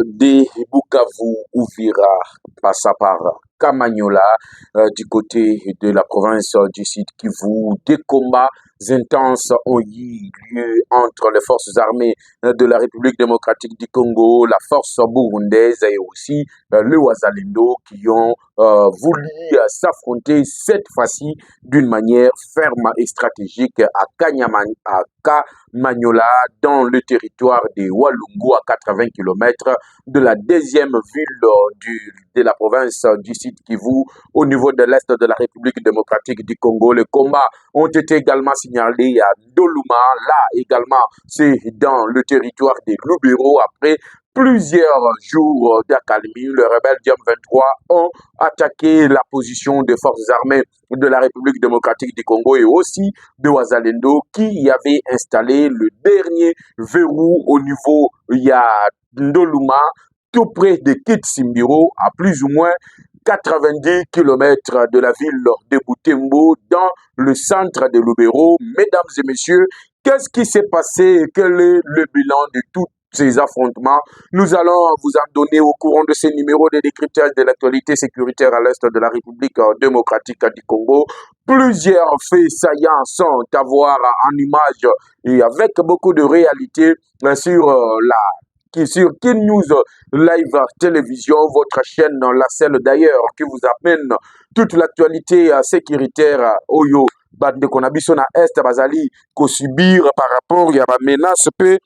de Bukavu, Ouvira, passa par Kamanyola, du côté de la province du Sud Kivu. Des combats intenses ont eu lieu entre les forces armées de la République démocratique du Congo, la force burundaise et aussi le Wazalendo qui ont voulu s'affronter cette fois-ci d'une manière ferme et stratégique à Kamanyola, dans le territoire de Walungu, à 80 km de la deuxième ville de la province du Sud Kivu, au niveau de l'est de la République démocratique du Congo. Les combats ont été également signalés à Doluma, là également c'est dans le territoire des Lubero. Après plusieurs jours d'accalmie, les rebelles du M23 ont attaqué la position des forces armées de la République démocratique du Congo et aussi de Wazalendo qui y avait installé le dernier verrou au niveau Ndoluma, tout près de Kitsimbiro, à plus ou moins 90 km de la ville de Butembo, dans le centre de Lubero. Mesdames et messieurs, qu'est-ce qui s'est passé? Quel est le bilan de tous ces affrontements? Nous allons vous en donner au courant de ces numéros de décryptage de l'actualité sécuritaire à l'est de la République démocratique du Congo. Plusieurs faits saillants sont à voir en image et avec beaucoup de réalité sur Kin News Live Télévision, votre chaîne, la celle d'ailleurs, qui vous amène toute l'actualité sécuritaire Oyo. Bande Konabiso na Est Bazali, ko subir par rapport à la menace peu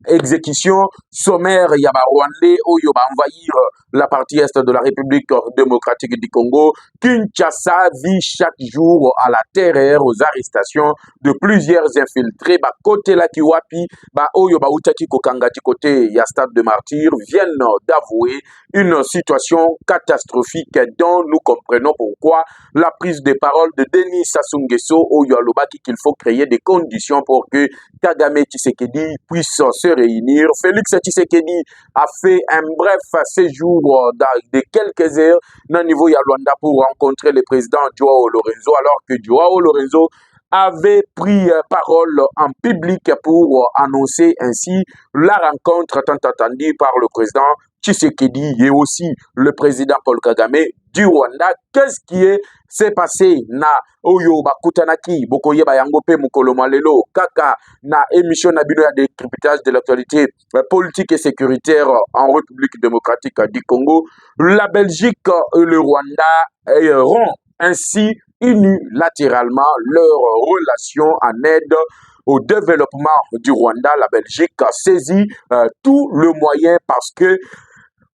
exécution sommaire, il y a Rwandais, il va envahir la partie est de la République démocratique du Congo. Kinshasa vit chaque jour à la terreur aux arrestations de plusieurs infiltrés. Bah, côté la Kiwapi, bah, Oyo ba utaki kokanga du côté, il y a Stade de Martyrs, viennent d'avouer une situation catastrophique dont nous comprenons pourquoi la prise de parole de Denis Sassou Nguesso Oyo Alobaki qu'il faut créer des conditions pour que Kagame Tshisekedi puisse se réunir. Félix Tshisekedi a fait un bref séjour de quelques heures au niveau de Luanda pour rencontrer le président Joao Lorenzo, alors que Joao Lorenzo avait pris parole en public pour annoncer ainsi la rencontre tant attendue par le président Tshisekedi et aussi le président Paul Kagame du Rwanda. Qu'est-ce qui s'est passé na Oyo Bakutanaki, Bokoye Bayangope Mukolomalelo, Kaka, na émission Nabino ya décryptage de l'actualité politique et sécuritaire en République démocratique du Congo. La Belgique et le Rwanda auront ainsi unilatéralement leurs relations en aide au développement du Rwanda. La Belgique a saisi tout le moyen parce que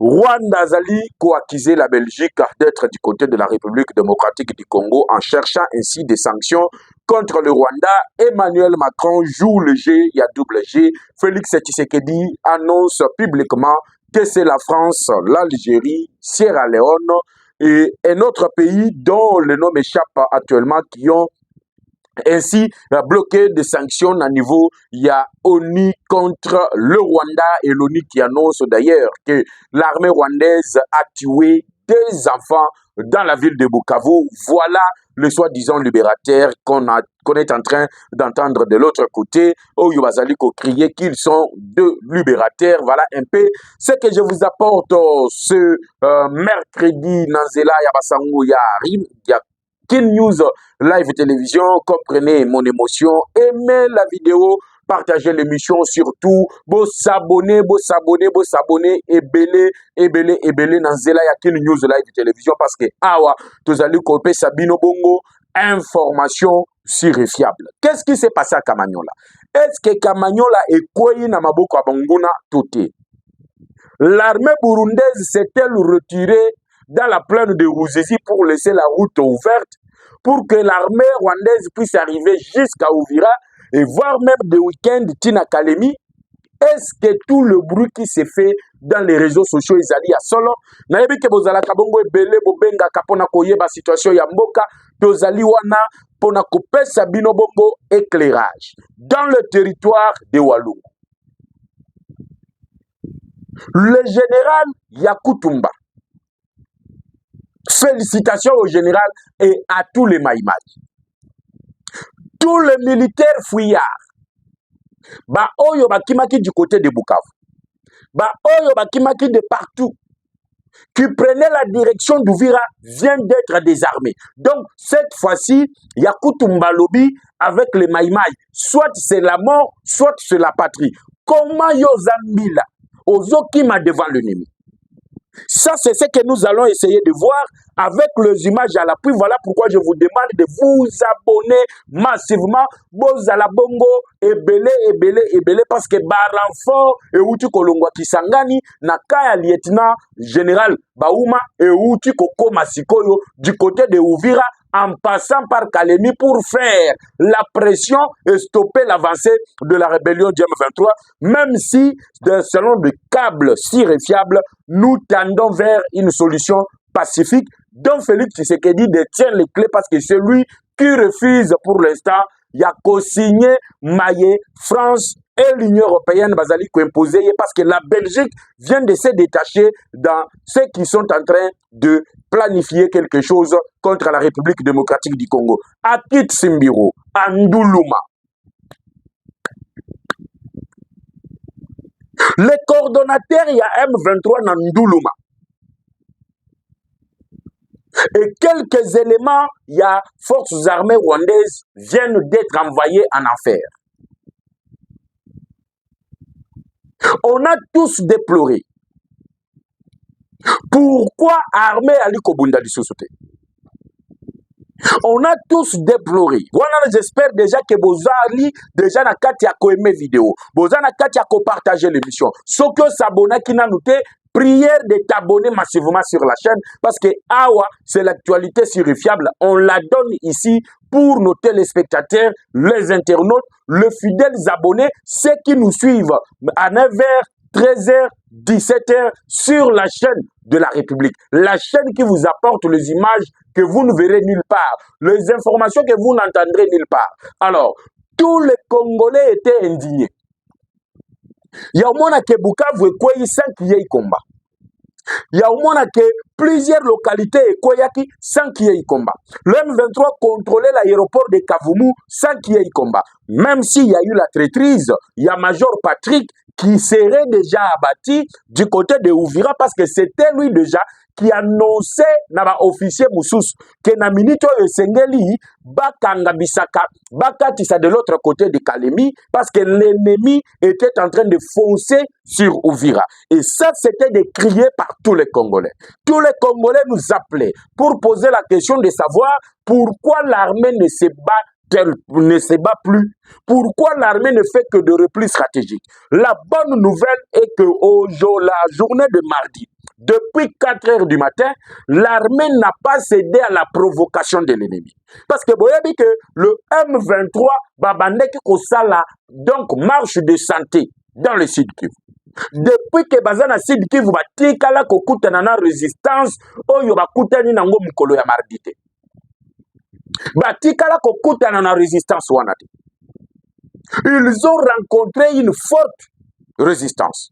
Rwanda Zali co-accusé la Belgique d'être du côté de la République démocratique du Congo en cherchant ainsi des sanctions contre le Rwanda. Emmanuel Macron joue le jeu, il y a double G. Félix Tshisekedi annonce publiquement que c'est la France, l'Algérie, Sierra Leone et un autre pays dont le nom échappe actuellement qui ont ainsi bloqué des sanctions à niveau, il y a ONU contre le Rwanda et l'ONU qui annonce d'ailleurs que l'armée rwandaise a tué des enfants dans la ville de Bukavu. Voilà le soi-disant libérateur qu'on est en train d'entendre de l'autre côté. Oyo Bazaliko crier qu'ils sont deux libérateurs. Voilà un peu ce que je vous apporte ce mercredi. Nanzela Yabasango ya Kin News Live Télévision, comprenez mon émotion, aimez la vidéo, partagez l'émission surtout, bo s'abonner, et belé, Nanzela ya Kin News Live Télévision parce que awa, tozali kopé Sabino Bongo, information fiable. Qu'est-ce qui s'est passé à Kamanyola? Est-ce que Kamanyola est quoi na maboko à Banguna Toté? L'armée burundaise s'est-elle retirée dans la plaine de Ruzizi pour laisser la route ouverte pour que l'armée rwandaise puisse arriver jusqu'à Ouvira et voir même des week-ends Tina Kalemi? Est-ce que tout le bruit qui s'est fait dans les réseaux sociaux est à solo? Nayebi ke bozala kabongo ebele bobenga kapona koyeba situation ya mboka tozali wana pona kopesa bino bongo éclairage dans le territoire de Walungu. Le général Yakutumba, félicitations au général et à tous les Maïmaï. Tous les militaires fouillards, bah oyo bakimaki du côté de Bukavu. Ba oyo bakimaki de partout, qui prenait la direction d'Uvira, vient d'être désarmé. Donc, cette fois-ci, il y a Kutumba Lobi avec les Maïmaï. Soit c'est la mort, soit c'est la patrie. Comment Yozambila, Ozokima devant l'ennemi? Ça, c'est ce que nous allons essayer de voir avec les images à l'appui. Voilà pourquoi je vous demande de vous abonner massivement. Bozala bongo, ebele, parce que Baranfort et Outi Kolongwa Kisangani, Nakaya lieutenant général Baouma et Outi Koko Masikoyo du côté de Uvira, en passant par Kalemi pour faire la pression et stopper l'avancée de la rébellion du M23, même si, selon des câbles si fiables, nous tendons vers une solution pacifique dont Félix Tshisekedi détient les clés parce que c'est lui qui refuse pour l'instant, il y a co-signé Maillé, France et l'Union européenne Bazali imposé parce que la Belgique vient de se détacher dans ceux qui sont en train de planifier quelque chose contre la République démocratique du Congo. Akit Simbiro, Andoulouma. Le coordonnateur, il y a M23 dans Ndoulouma. Et quelques éléments, il y a forces armées rwandaises viennent d'être envoyées en enfer. On a tous déploré. Pourquoi armée Ali Kobunda du Sosote? On a tous déploré. Voilà, j'espère déjà que Bozali, déjà na kati ya ko aimer vidéo. Bozana kati ya ko partager l'émission. Ce que s'abonner qui n'a noté, prière de t'abonner massivement sur la chaîne parce que Awa, c'est l'actualité surifiable. On la donne ici pour nos téléspectateurs, les internautes, les fidèles abonnés, ceux qui nous suivent à 9h, 13h, 17h sur la chaîne de la République. La chaîne qui vous apporte les images que vous ne verrez nulle part, les informations que vous n'entendrez nulle part. Alors, tous les Congolais étaient indignés. Il y a au moins que Bukavu et Kouyi 5 yei combat. Il y a au moins que plusieurs localités et Koyaki sans qu'il y ait combat. Le M23 contrôlait l'aéroport de Kavumu sans qu'il y ait combat. Même s'il y a eu la traîtrise, il y a Major Patrick qui serait déjà abattu du côté de Uvira parce que c'était lui déjà qui annonçait na officier Moussous que na minito Sengeli bakanga bisaka bakatisa de l'autre côté de Kalemi parce que l'ennemi était en train de foncer sur Uvira. Et ça, c'était décrié par tous les Congolais. Tous les Congolais nous appelaient pour poser la question de savoir pourquoi l'armée ne se bat plus. Pourquoi l'armée ne fait que de repli stratégique? La bonne nouvelle est que la journée de mardi, depuis 4 heures du matin, l'armée n'a pas cédé à la provocation de l'ennemi. Parce que vous voyez que le M23 babandeki kosala donc marche de santé dans le Sud Kivu. Depuis que bazana Sud Kivu batikala kokutana na résistance oyo bakutani nango mukolo ya mardi te. Batikala kokutana na résistance wanate. Ils ont rencontré une forte résistance.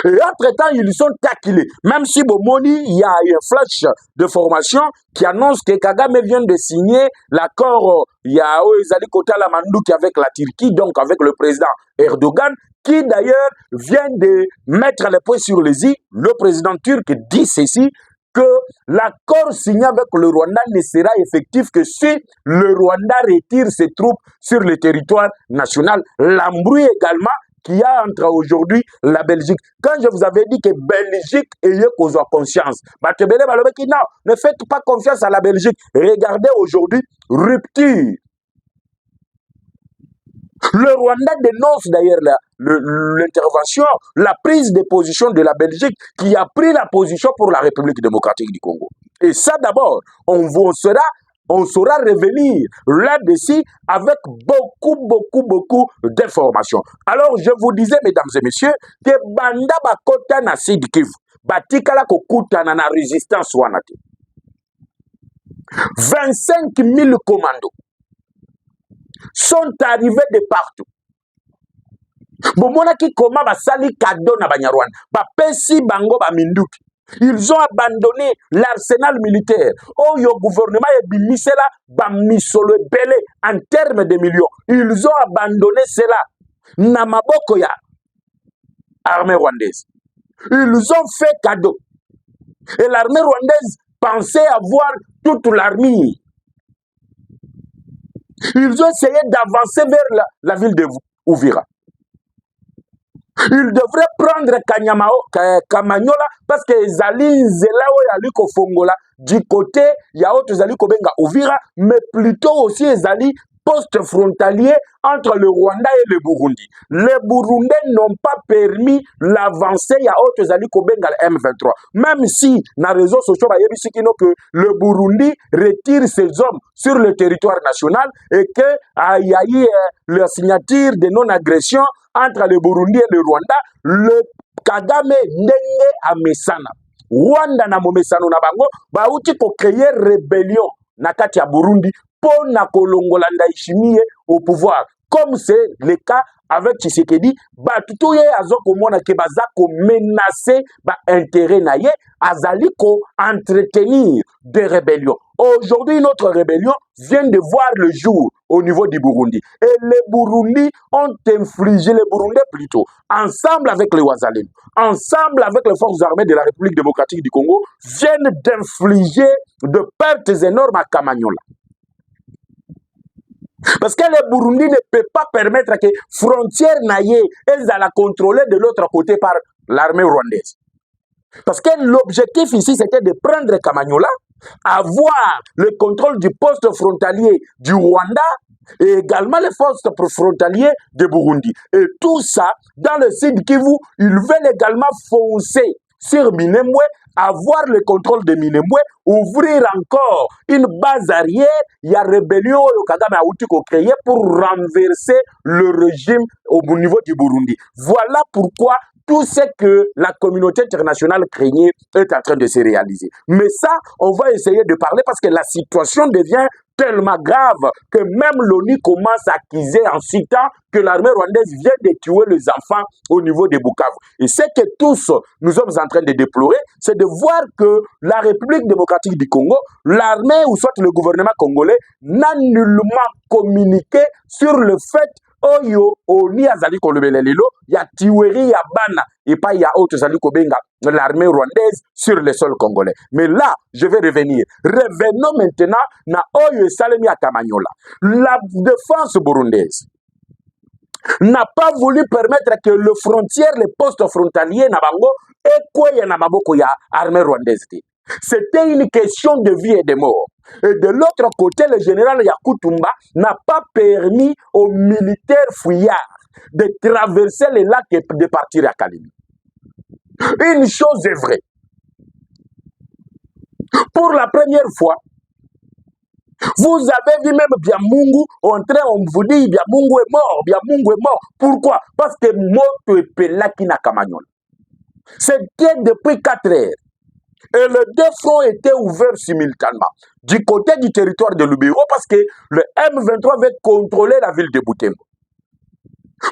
Et entre-temps, ils sont taclés. Même si Bomoni, il y a un flash de formation qui annonce que Kagame vient de signer l'accord, il y a Oezali Kotala Mandouki avec la Turquie, donc avec le président Erdogan, qui d'ailleurs vient de mettre les points sur les i. Le président turc dit ceci, que l'accord signé avec le Rwanda ne sera effectif que si le Rwanda retire ses troupes sur le territoire national. L'embrouille également qu'il y a entre aujourd'hui la Belgique. Quand je vous avais dit que Belgique ayait conscience, non, ne faites pas confiance à la Belgique. Regardez aujourd'hui, rupture. Le Rwanda dénonce d'ailleurs l'intervention, la prise de position de la Belgique qui a pris la position pour la République démocratique du Congo. Et ça d'abord, on saura revenir là-dessus avec beaucoup d'informations. Alors je vous disais, mesdames et messieurs, que Banda Bakota na Sud Kivu, Batikala Kokuta na résistance wanate. 25 000 commandos sont arrivés de partout. Bomona ki koma basali cadeau na Banyarwanda. Bapesi bango ba minduki. Ils ont abandonné l'arsenal militaire. Oh, le gouvernement est bimisela bamisolo belé en termes de millions. Ils ont abandonné cela. Namaboko ya armée rwandaise. Ils ont fait cadeau. Et l'armée rwandaise pensait avoir toute l'armée. Ils ont essayé d'avancer vers la ville de Uvira. Ils devraient prendre Kamanyola parce que Ezali Zelao Yali Kofongola du côté Yaoto Zali Kobenga Uvira, mais plutôt aussi Ezali poste frontalier entre le Rwanda et le Burundi. Les Burundais n'ont pas permis l'avancée Yaoto Zali Kobenga M23. Même si, dans les réseaux sociaux, que le Burundi retire ses hommes sur le territoire national et qu'il y a eu la signature de non-agression entre le Burundi et le Rwanda, le Kagame ndenge amesana. Rwanda na momesano na bango, bauti ko créer rébellion na kati ya Burundi pour na kolongola Ndayishimiye au pouvoir. Comme c'est le cas avec Tshisekedi, batutuye azoko mona ke bazako menacer ba intérêt na ye, azali ko entretenir des rébellions. Aujourd'hui, notre rébellion vient de voir le jour au niveau du Burundi. Et les Burundis ont infligé, les Burundais plutôt, ensemble avec les Ouazalem, ensemble avec les forces armées de la République démocratique du Congo, viennent d'infliger de pertes énormes à Kamanyola. Parce que les Burundi ne peuvent pas permettre que frontières naïe, elles allaient contrôler de l'autre côté par l'armée rwandaise. Parce que l'objectif ici, c'était de prendre Kamanyola, avoir le contrôle du poste frontalier du Rwanda et également les forces frontaliers de Burundi. Et tout ça, dans le sud Kivu, ils veulent également foncer sur Minembwe, avoir le contrôle de Minembwe, ouvrir encore une base arrière. Il y a rébellion au Kagame a créé pour renverser le régime au niveau du Burundi. Voilà pourquoi tout ce que la communauté internationale craignait est en train de se réaliser. Mais ça, on va essayer de parler parce que la situation devient tellement grave que même l'ONU commence à accuser en citant que l'armée rwandaise vient de tuer les enfants au niveau de Bukavu. Et ce que tous nous sommes en train de déplorer, c'est de voir que la République démocratique du Congo, l'armée ou soit le gouvernement congolais n'a nullement communiqué sur le fait Oyo, Oni Azali Kolobelelelo, ya Tiweri, ya Bana, et pas ya Oto Zali Kobenga, l'armée rwandaise sur le sol congolais. Mais là, je vais revenir. Revenons maintenant na Oyo Salemi à Kamanyola. La défense burundaise n'a pas voulu permettre que le frontière, les postes frontaliers na bango, et quoi ya na maboko ya armée rwandaise. C'était une question de vie et de mort. Et de l'autre côté, le général Yakutumba n'a pas permis aux militaires fouillards de traverser les lacs et de partir à Kalimi. Une chose est vraie. Pour la première fois, vous avez vu même Biamungu entrer, on vous dit Biamungu est mort, Biamungu est mort. Pourquoi? Parce que Moto et Pelaki na Kamanyola. C'était depuis 4 heures. Et les deux fronts étaient ouverts simultanément. Du côté du territoire de Lubero, parce que le M23 veut contrôler la ville de Butembo.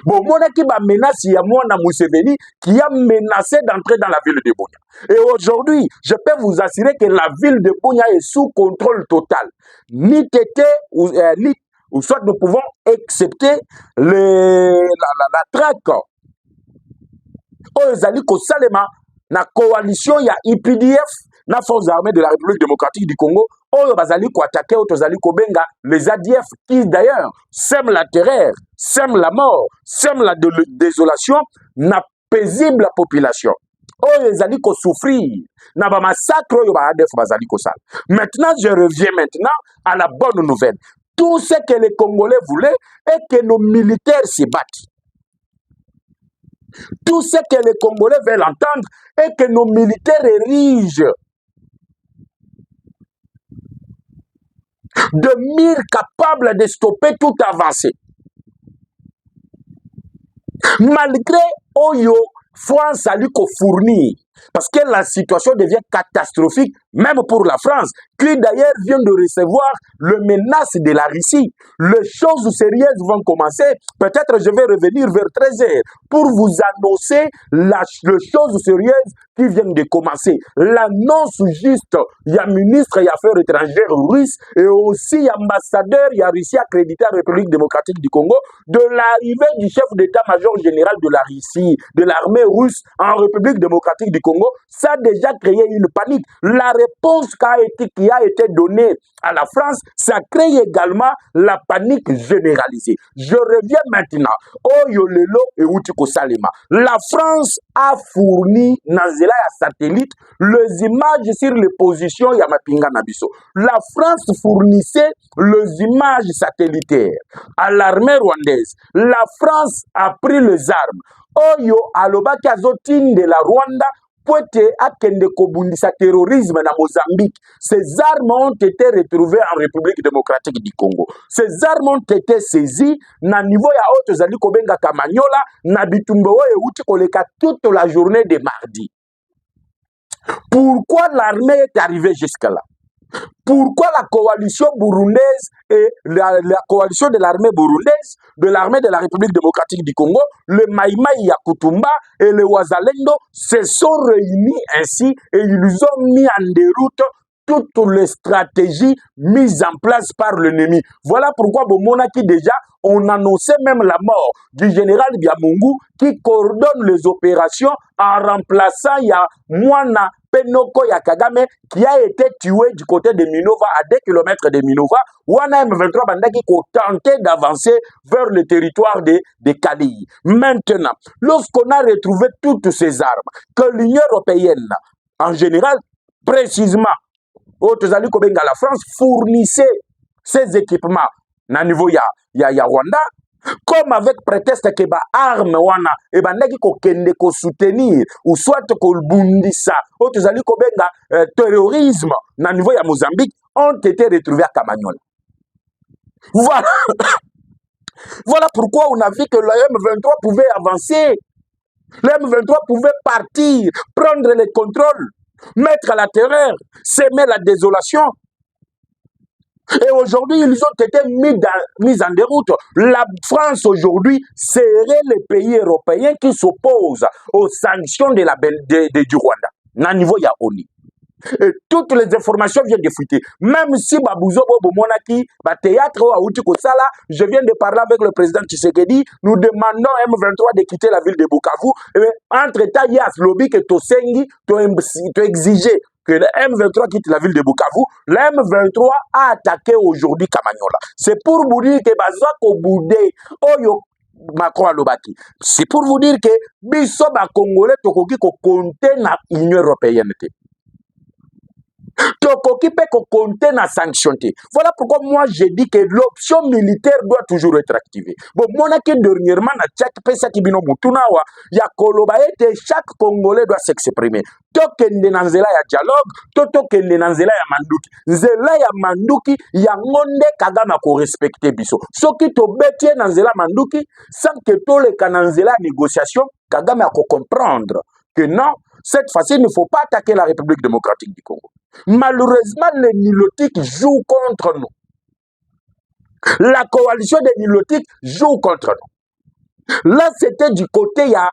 Bon, mon équipe a menacé Yamouana Museveni qui a menacé d'entrer dans la ville de Bunia. Et aujourd'hui, je peux vous assurer que la ville de Bunia est sous contrôle total. Ni Tété, ou soit nous pouvons accepter la traque. Ozali Kosalema. Na coalition ya IPDF, na forces armées de la République démocratique du Congo, oyo bazali ko attaquer otozali ko benga les ADF qui d'ailleurs sèment la terreur, sèment la mort, sèment la désolation na paisible population. Oyo ezali ko souffrir na ba massacre oyo ba ADF bazali ko sala. Maintenant je reviens maintenant à la bonne nouvelle. Tout ce que les Congolais voulaient est que nos militaires se battent. Tout ce que les Congolais veulent entendre est que nos militaires érigent de mires capables de stopper toute avancée. Malgré Oyo, France a lui qu'on fournit, parce que la situation devient catastrophique même pour la France, qui d'ailleurs vient de recevoir le menace de la Russie. Les choses sérieuses vont commencer. Peut-être je vais revenir vers 13h pour vous annoncer les choses sérieuses qui viennent de commencer. L'annonce juste, il y a ministre des Affaires étrangères russe et aussi ambassadeur, il y a Russie accrédité à la République démocratique du Congo, de l'arrivée du chef d'état-major général de la Russie, de l'armée russe en République démocratique du Congo. Ça a déjà créé une panique. La réponse qui a été donnée à la France, ça crée également la panique généralisée. Je reviens maintenant. Oyolelo et Outiko Salema. La France a fourni Nanzela ya satellite les images sur les positions Yamapinga Nabiso. La France fournissait les images satellitaires à l'armée rwandaise. La France a pris les armes. Oyo alobaki azotine de la Rwanda poete akende kobundisa terrorisme na Mozambique. Ces armes ont été retrouvées en République démocratique du Congo. Ces armes ont été saisies na niveau ya haute zali kobenga Kamanyola na bitumbo e uti koleka toute la journée de mardi. Pourquoi l'armée est arrivée jusqu'à là? Pourquoi la coalition burundaise et la coalition de l'armée burundaise, de l'armée de la République démocratique du Congo, le Maïmaï Yakutumba et le Wazalendo se sont réunis ainsi et ils ont mis en déroute toutes les stratégies mises en place par l'ennemi. Voilà pourquoi Bomonaki déjà, on annonçait même la mort du général Biamungu qui coordonne les opérations en remplaçant Mwana Penoko Yakagame qui a été tué du côté de Minova à 2 km de Minova. Wana M23 Bandaki qui a tenté d'avancer vers le territoire de Kali. Maintenant, lorsqu'on a retrouvé toutes ces armes, que l'Union européenne, en général, précisément, la France fournissait ces équipements na niveau ya Rwanda, comme avec prétexte que ba arme wana e bandaki ko kende ko soutenir ou soit ko bundisa terrorisme na niveau ya Mozambique ont été retrouvés à Kamanyola. Voilà. Voilà pourquoi on a vu que le M23 pouvait avancer. Le M23 pouvait partir, prendre le contrôle, mettre la terreur, semer la désolation. Et aujourd'hui, ils ont été mis en déroute. La France aujourd'hui serait le pays européen qui s'oppose aux sanctions du Rwanda. Na niveau ya ONU. Et toutes les informations viennent de fuiter. Même si Babouzo Bomonaki, théâtre Kosala, je viens de parler avec le président Tshisekedi, nous demandons à M23 de quitter la ville de Bukavu. Et entre-temps, il y a Slobi que Tosengi, tu exigé que le M23 quitte la ville de Bukavu. Le M23 a attaqué aujourd'hui Kamanyola. C'est pour vous dire que Bazako Boudé, Oyo, Macron Alobaki. C'est pour vous dire que Biso Congolais Tokoki ko compter na Union européenne. Tokoki peut compter na sanctionné. Voilà pourquoi moi je dis que l'option militaire doit toujours être activée. Bon, mon a que dernièrement na Tchak pesa kibino mutunawa ya kolobaete chaque Congolais doit s'exprimer. Tokende na nzela ya dialogue, tokende na nzela ya manduki. Nzela ya manduki ya ngonde Kagame ko respecter biso. Soki to betie na nzela manduki sans que to le kananzela négociation, Kagame a comprendre que non, cette fois-ci, il ne faut pas attaquer la République démocratique du Congo. Malheureusement, les Nilotiques jouent contre nous. La coalition des Nilotiques joue contre nous. Là, c'était du côté, il y a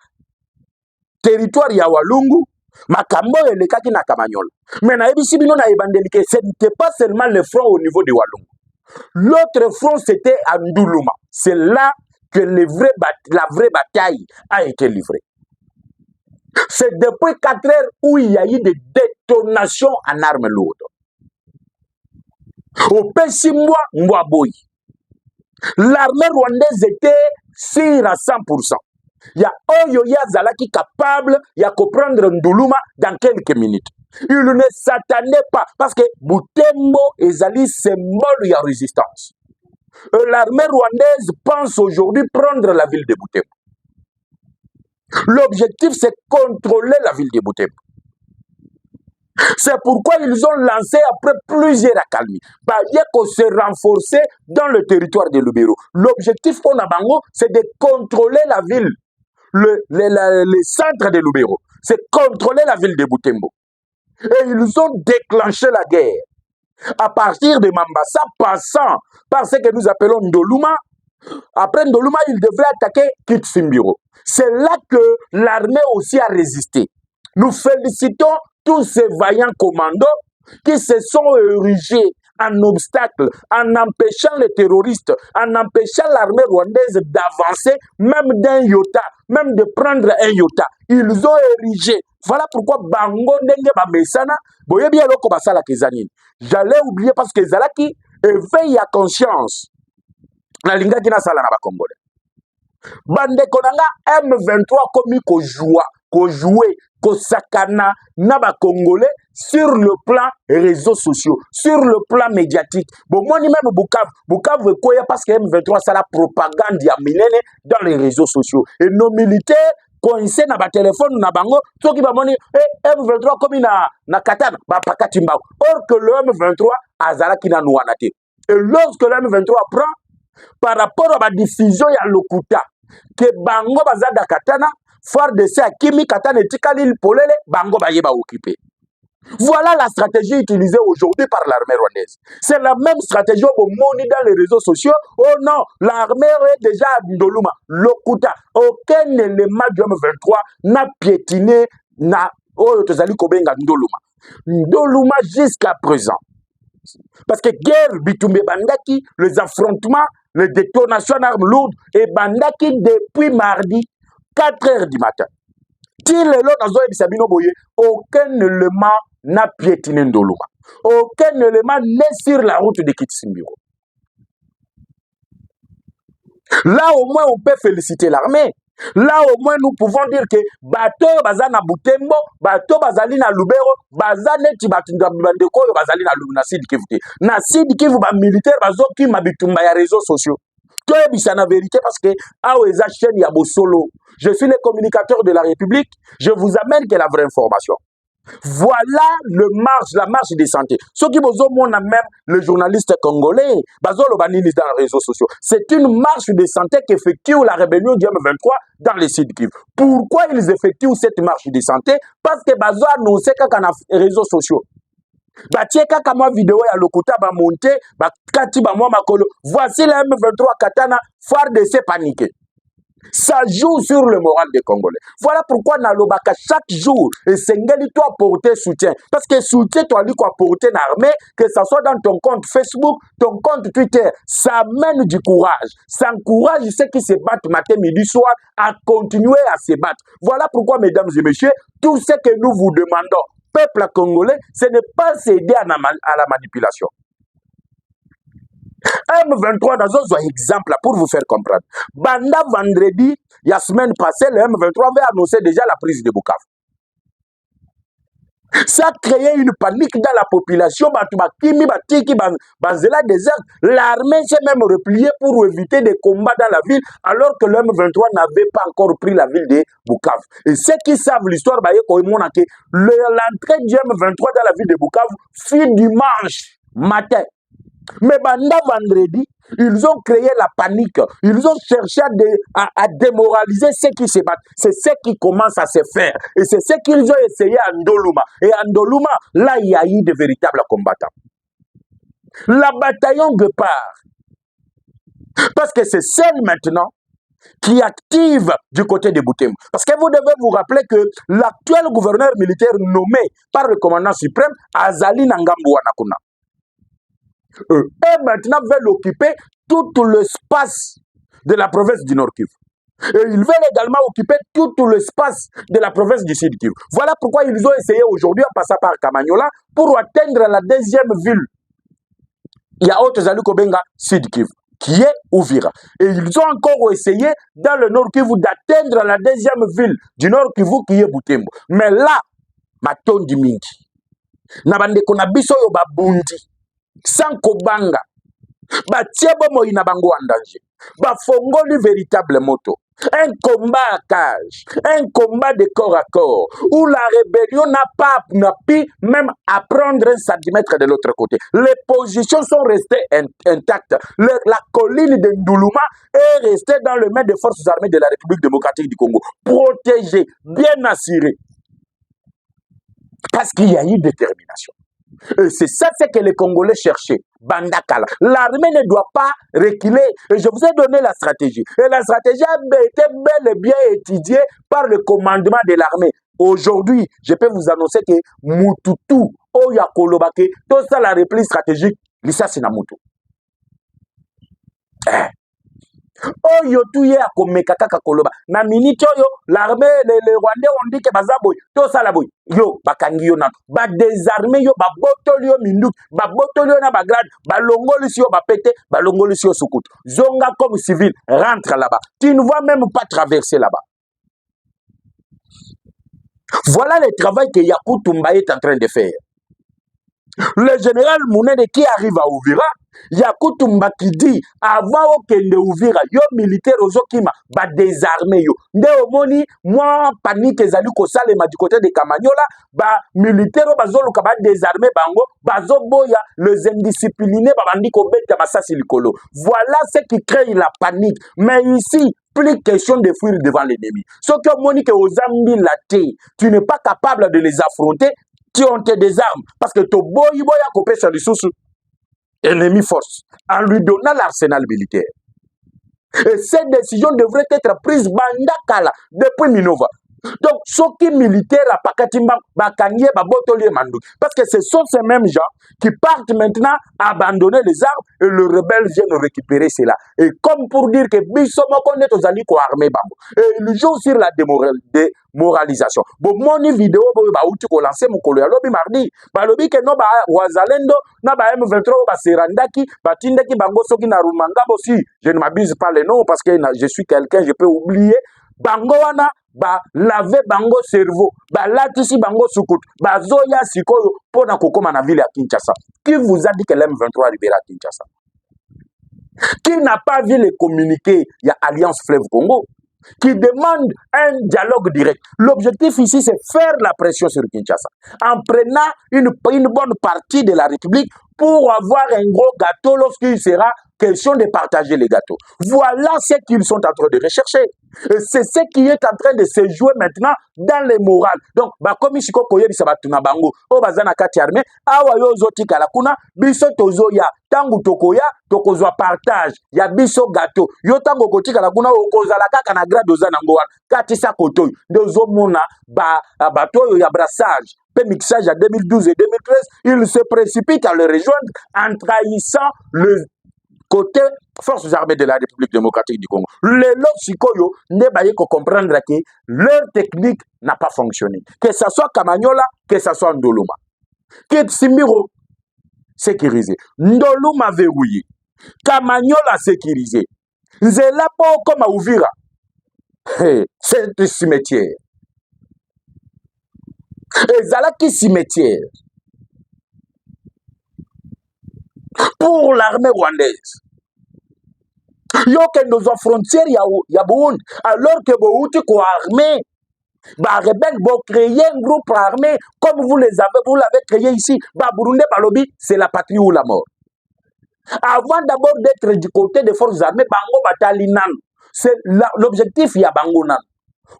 territoire, il y a Walungu, Makambo et le Kaki na Kamanyola. Mais ce n'était pas seulement le front au niveau de Walungu. L'autre front, c'était à Ndoulouma. C'est là que la vraie bataille a été livrée. C'est depuis 4 heures où il y a eu des détonations en armes lourdes. Au Pessimwa Mwaboy, l'armée rwandaise était sûre à 100%. Il y a Oyoya Zalaki capable de comprendre Ndoulouma dans quelques minutes. Il ne s'attendait pas parce que Butembo et Zali symbole de résistance. L'armée rwandaise pense aujourd'hui prendre la ville de Butembo. L'objectif, c'est contrôler la ville de Butembo. C'est pourquoi ils ont lancé après plusieurs accalmies. Il y a qu'on se renforcer dans le territoire de Lubero. L'objectif qu'on a, c'est de contrôler la ville, le centre de Lubero. C'est contrôler la ville de Butembo. Et ils ont déclenché la guerre. À partir de Mambasa, passant par ce que nous appelons Ndoluma, après Ndoluma, ils devraient attaquer Kitsimbiro. C'est là que l'armée aussi a résisté. Nous félicitons tous ces vaillants commandos qui se sont érigés en obstacle, en empêchant les terroristes, en empêchant l'armée rwandaise d'avancer, même d'un iota, même de prendre un iota. Ils ont érigé. Voilà pourquoi Bango Ndenge Bamesana, boyebi eloko basala kezanini. J'allais oublier parce que Zalaki éveille à conscience. Na lingaki na sala na ba Congolais. Bande konanga M23 komi ko jouer, ko sakana na ba Congolais sur le plan réseaux sociaux, sur le plan médiatique. Bon, moi, ni même Bukavu koya parce que M23 c'est la propagande ya minene dans les réseaux sociaux. Et nos militaires coincés na ba téléphone na bango, ceux qui ba moni M23 komi na katana ba pakati mbao. Or que le M23 azala ki na nouanate. Et lorsque le M23 prend par rapport à la diffusion ya lokuta que bango bazada katana far de ça kimi katana etikali polele bango baye ba occupé. Voilà la stratégie utilisée aujourd'hui par l'armée rwandaise. C'est la même stratégie au monde dans les réseaux sociaux. Oh non, l'armée est déjà à Ndoluma. Lokuta, aucun élément du M23 n'a piétiné na Tozali Kobenga Ndoluma. Ndoluma jusqu'à présent. Parce que guerre Bitumbe Bandaki, les affrontements, les détonations d'armes lourdes et Bandaki depuis mardi 4 heures du matin. Aucun élément n'a piétiné Ndoluma. Aucun élément n'est sur la route de Kitsimbiro. Là au moins on peut féliciter l'armée. Là au moins nous pouvons dire que bateau bazana Butembo, bateau bazali na Lubero, bazane ti batunga bandeko bazali na Sud Kivu. Na Sud Kivu ba militaire bazo ki mabitumba ya réseaux sociaux. C'est la vérité parce que Aoueza chaîne ya Bosolo. Je suis le communicateur de la République, je vous amène que la vraie information. Voilà la marche des santé. Ceux qui ont même le journaliste congolais, Bazolo Banini dans les réseaux sociaux. C'est une marche de santé qu'effectue la rébellion du M23 dans les Sud Kivu. Pourquoi ils effectuent cette marche de santé? Parce que Bazo a annoncé qu'il y a des réseaux sociaux. Batieka kama vidéo ya lokuta ba monter ba kati ba mwa makolo. Voici le M23 Katana phare de ces paniqués. Ça joue sur le moral des Congolais. Voilà pourquoi Nalobaka chaque jour et Sengeli toi apporter soutien. Parce que soutien toi lui apporter une armée, que ça soit dans ton compte Facebook, ton compte Twitter, ça mène du courage. Ça encourage ceux qui se battent matin, midi, soir à continuer à se battre. Voilà pourquoi mesdames et messieurs, tout ce que nous vous demandons, peuple congolais, ce n'est pas céder à la manipulation. M23 dans un exemple pour vous faire comprendre. Banda vendredi, la semaine passée, le M23 avait annoncé déjà la prise de Bukavu. Ça a créé une panique dans la population. L'armée s'est même repliée pour éviter des combats dans la ville, alors que le M23 n'avait pas encore pris la ville de Bukavu. Et ceux qui savent l'histoire, l'entrée du M23 dans la ville de Bukavu fut dimanche matin. Mais banda vendredi, ils ont créé la panique. Ils ont cherché à démoraliser ceux qui se battent. C'est ce qui commence à se faire. Et c'est ce qu'ils ont essayé à Ndoluma. Et à Ndoluma, là, il y a eu de véritables combattants. La bataillon Guépard. Parce que c'est celle maintenant qui active du côté de Butembo. Parce que vous devez vous rappeler que l'actuel gouverneur militaire nommé par le commandant suprême, Azali Nangambu Wanakuna, et maintenant veulent occuper tout l'espace de la province du Nord Kivu. Et ils veulent également occuper tout l'espace de la province du Sud Kivu. Voilà pourquoi ils ont essayé aujourd'hui en passant par Kamanyola pour atteindre la deuxième ville. Il y a Haute-Zali Kobenga, Sud Kivu, qui est Uvira. Et ils ont encore essayé dans le Nord Kivu d'atteindre la deuxième ville du Nord Kivu qui est Butembo. Mais là, Matondi Mingi, Nabande Konabiso yo babundi. Sans kobanga batiebo moina bango en danger bafongoli véritable moto, un combat à cage, un combat de corps à corps où la rébellion n'a pu même à prendre un centimètre de l'autre côté. Les positions sont restées intactes. La colline de Nduluma est restée dans le main des forces armées de la République démocratique du Congo, protégée, bien assurée. Parce qu'il y a eu détermination. Et c'est ça ce que les Congolais cherchaient. Bandakala. L'armée ne doit pas reculer. Et je vous ai donné la stratégie. Et la stratégie a été bel et bien étudiée par le commandement de l'armée. Aujourd'hui, je peux vous annoncer que Mututu, Oya Kolobake, tout ça, la repli stratégique, ça c'est Namutu. Oyo tuye akomeka kaka koloba na minute oyo l'armée les Rwandais on dit que bazaboy to sala boy yo bakangi yo na ba désarmer yo ba botoli yo minduk ba botoli yo na ba grade ba longoli si yo ba pété ba longoli si yo soukoutou zonga comme civil rentre là-bas tu ne vois même pas traverser là-bas. Voilà le travail que Yakou Tumba est en train de faire. Le général Mounede qui arrive à Ouvira, Yakou Tumba qui dit avant de Ouvira, yo militaire ozokima ba désarmer yo. Nde omoni moi panique ezali ko salema du côté de Kamanyola, ba militaire bazoluka ba désarmer bango, bazoboya les indisciplinés ba bandi ko beta masasi likolo. Voilà ce qui crée la panique. Mais ici plus question de fuir devant l'ennemi. Ce que Monique aux Zambi laté, tu n'es pas capable de les affronter, tu ont des armes. Parce que ton boy a coupé sur les sous ennemi force, en lui donnant l'arsenal militaire. Et cette décision devrait être prise bandakala depuis Minova. Donc, ce qui est militaire à Pakatimba, Bakanye, Babotoli et Mandou. Parce que ce sont ces mêmes gens qui partent maintenant abandonner les armes et le rebelle vient récupérer cela. Et comme pour dire que Bissomo connaît aux alliés qui ont armé Bambo. Et il joue sur la démoralisation. Bon, mon vidéo, bah, où tu as lancé mon collègue, lobby mardi, bah, lobby que non, bah, Wazalendo, non, bah, M23, bah, Serandaki, bah, Tindaki, Bango, Soki, Narumanga, aussi. Je ne m'abuse pas les noms parce que je suis quelqu'un, je peux oublier. Bangoana, ba lave bango cerveau, ba latisi bango sukut, ba zoya sikoyo pona kokoma na ville à Kinshasa. Qui vous a dit que l'M23 arrivera à Kinshasa? Qui n'a pas vu les communiqués? Il y a Alliance Fleuve Congo qui demande un dialogue direct. L'objectif ici, c'est faire la pression sur Kinshasa en prenant une bonne partie de la République pour avoir un gros gâteau lorsqu'il sera question de partager les gâteaux. Voilà ce qu'ils sont en train de rechercher. C'est ce qui est en train de se jouer maintenant dans les morales. Donc, comme ici, ça va tourner bango, au bazana kati armé, awa yo zoti kalakuna, biso tozoya, tangu tokoya, tokozwa partage, ya biso gâteau. Yo tango koti kalakuna, okozala kaka na grade ozana ngoan, kati sa kotoy, dozo mona, batoyo ya brassage. Mixage à 2012 et 2013, il se précipite à le rejoindre en trahissant le côté forces armées de la République démocratique du Congo. Les Loxikoyo ne baillent que comprendre que leur technique n'a pas fonctionné. Que ce soit Kamanyola, que ce soit Ndoluma. Que Simiro sécurisé. Ndoluma verrouillé. Kamanyola sécurisé. Nzela po comme à Ouvira. C'est un cimetière. Ezalaki cimetière pour l'armée rwandaise. Yo que nos frontières ya Burundi alors que Burundi ko armé ba rebelle bo créer un groupe armé comme vous l'avez créé ici ba Burundi balobi c'est la patrie ou la mort. Avant d'abord d'être du côté des forces armées bango batalinan c'est l'objectif ya bango nan.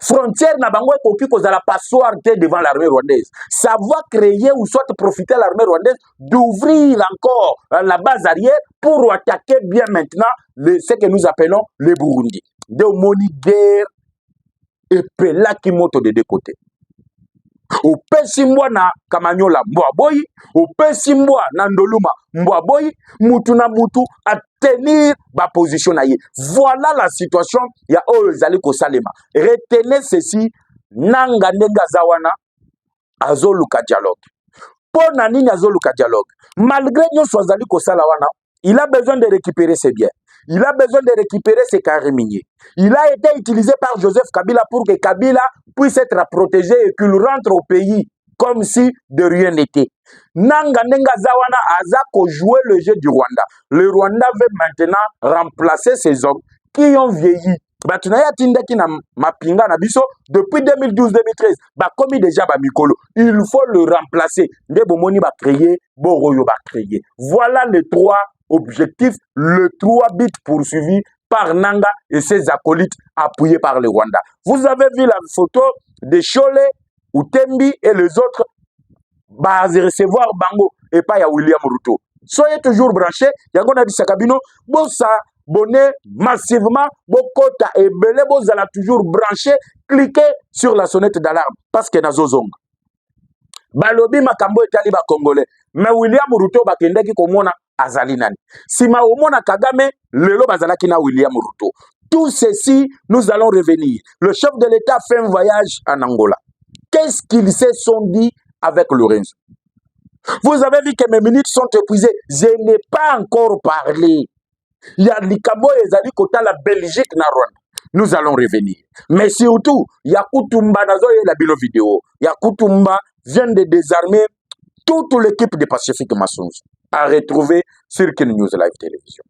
Frontière na bango ekoki kozala passoire devant l'armée rwandaise. Ça va créer ou soit profiter l'armée rwandaise d'ouvrir encore la base arrière pour attaquer bien maintenant ce que nous appelons les Burundi. De moni guerre et pelaki moto de deux côtés. Upesi mbwa na Kamanyola mbwaboyi, upesi mbwa na Ndoluma mbwaboyi, mutu na mutu a tenir ba position na ye. Voilà la situation ya oyo ezali ko salema. Retenez ceci, nanga ndenga zawana azoluka dialogue. Pona nini azoluka dialogue? Malgré nyonso azali ko sala wana, il a besoin de récupérer ses biens. Il a besoin de récupérer ses carrés miniers. Il a été utilisé par Joseph Kabila pour que Kabila puisse être protégé et qu'il rentre au pays comme si de rien n'était. Nanga Nenga Zawana Azako jouer le jeu du Rwanda. Le Rwanda veut maintenant remplacer ces hommes qui ont vieilli. Batunaya Tindaki na mapinga na biso depuis 2012-2013. Comme déjà Mikolo. Il faut le remplacer. Ndebomoni va créer, Boroyo va créer. Voilà les trois objectifs, le 3 buts poursuivis par Nanga et ses acolytes appuyés par le Rwanda. Vous avez vu la photo de Cholet, Utembi et les autres va recevoir bango et pas ya William Ruto. Soyez toujours branchés. Yango na disakabino bosa bonnet massivement bokota et belé bozala toujours branché. Cliquez sur la sonnette d'alarme parce que nazozonga. Balobi makambo etali ba Congolais. Mais William Ruto bakendeki komona azali nani. Sima omona Kagame lelo bazalaki na William Ruto. Tout ceci, nous allons revenir. Le chef de l'État fait un voyage en Angola. Qu'est-ce qu'ils se sont dit avec Lorenzo? Vous avez vu que mes minutes sont épuisées. Je n'ai pas encore parlé. Il y a l'Ikabo et Zali Kota, la Belgique, na Rwanda. Nous allons revenir. Mais surtout, Yakutumba Nazo et la bilo vidéo. Yakutumba vient de désarmer toute l'équipe de Pacifique Massons à retrouver sur Ken News Live Télévision.